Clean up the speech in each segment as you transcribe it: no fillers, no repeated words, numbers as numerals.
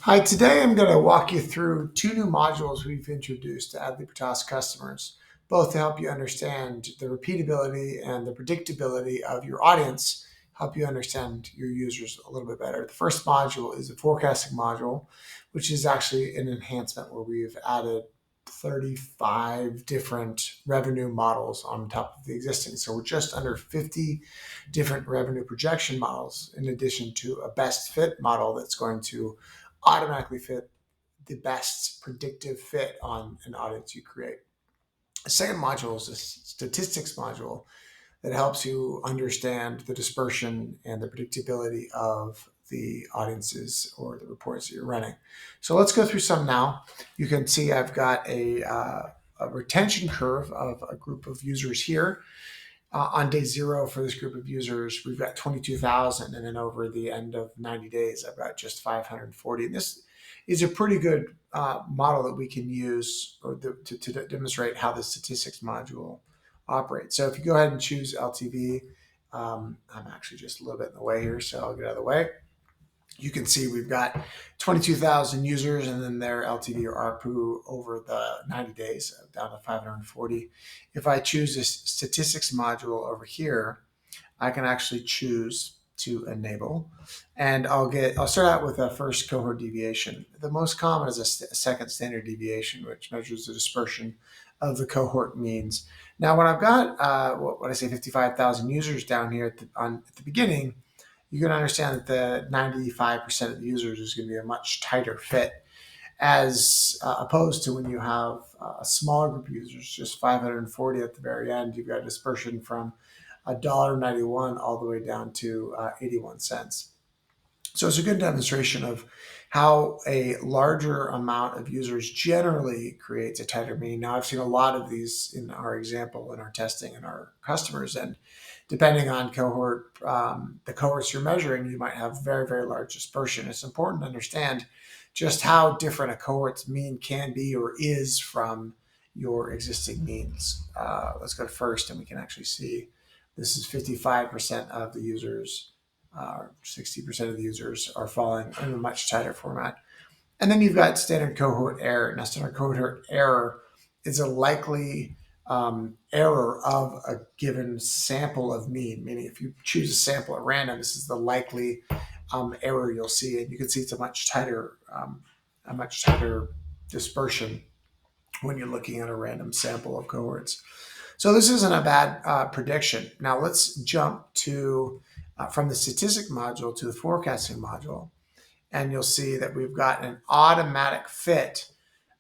Hi, today I'm going to walk you through two new modules we've introduced to Adley customers, both to help you understand the repeatability and the predictability of your audience, help you understand your users a little bit better. The first module is a forecasting module, which is actually an enhancement where we've added 35 different revenue models on top of the existing. So we're just under 50 different revenue projection models, in addition to a best fit model that's going to automatically fit the best predictive fit on an audience you create. The second module is a statistics module that helps you understand the dispersion and the predictability of the audiences or the reports that you're running. So let's go through some now. You can see I've got a retention curve of a group of users here. On day zero for this group of users, we've got 22,000, and then over the end of 90 days, I've got just 540. And this is a pretty good model that we can use to demonstrate how the statistics module operates. So if you go ahead and choose LTV, I'm actually just a little bit in the way here, so I'll get out of the way. You can see we've got 22,000 users and then their LTV or ARPU over the 90 days down to 540. If I choose this statistics module over here, I can actually choose to enable, and I'll start out with a first cohort deviation. The most common is a second standard deviation, which measures the dispersion of the cohort means. Now, when I've got what I say 55,000 users down here at the beginning, you can understand that the 95% of the users is going to be a much tighter fit as opposed to when you have a smaller group of users, just 540 at the very end. You've got a dispersion from $1.91 all the way down to 81 cents. So it's a good demonstration of how a larger amount of users generally creates a tighter mean. Now, I've seen a lot of these in our example, in our testing, and our customers, and depending on the cohorts you're measuring, you might have very, very large dispersion. It's important to understand just how different a cohort's mean can be or is from your existing means. Let's go to first, and we can actually see this is 55% of the users, 60% of the users are falling in a much tighter format. And then you've got standard cohort error. Now, standard cohort error is a likely error of a given sample of mean, meaning if you choose a sample at random, this is the likely error you'll see. And you can see it's a much tighter dispersion when you're looking at a random sample of cohorts. So this isn't a bad prediction. Now let's jump to from the statistic module to the forecasting module, and you'll see that we've got an automatic fit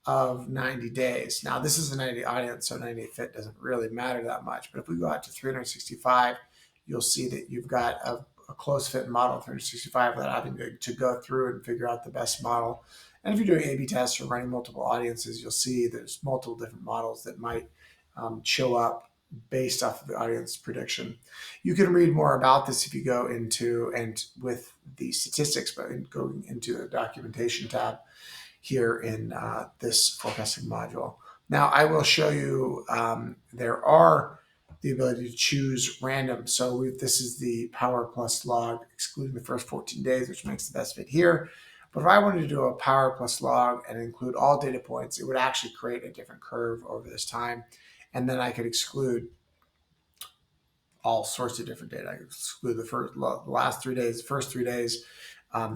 of 90 days. Now this is a 90 audience, so 90 fit doesn't really matter that much. But if we go out to 365, you'll see that you've got a close fit model 365 without having to go through and figure out the best model. And if you're doing A/B tests or running multiple audiences, you'll see there's multiple different models that might show up based off of the audience prediction. You can read more about this if you go into and with the statistics, but going into the documentation tab here in this forecasting module. Now I will show you there are the ability to choose random. So this is the power plus log, excluding the first 14 days, which makes the best fit here. But if I wanted to do a power plus log and include all data points, it would actually create a different curve over this time. And then I could exclude all sorts of different data. I could exclude the last 3 days, the first 3 days,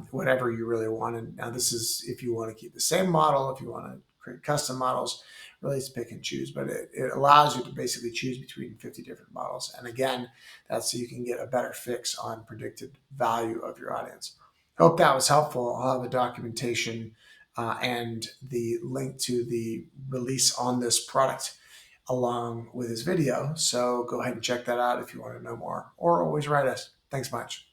whatever you really want. And now this is if you want to keep the same model, if you want to create custom models, really it's pick and choose. But it allows you to basically choose between 50 different models. And again, that's so you can get a better fix on predicted value of your audience. Hope that was helpful. I'll have the documentation and the link to the release on this product along with his video. So go ahead and check that out if you want to know more, or always write us. Thanks much.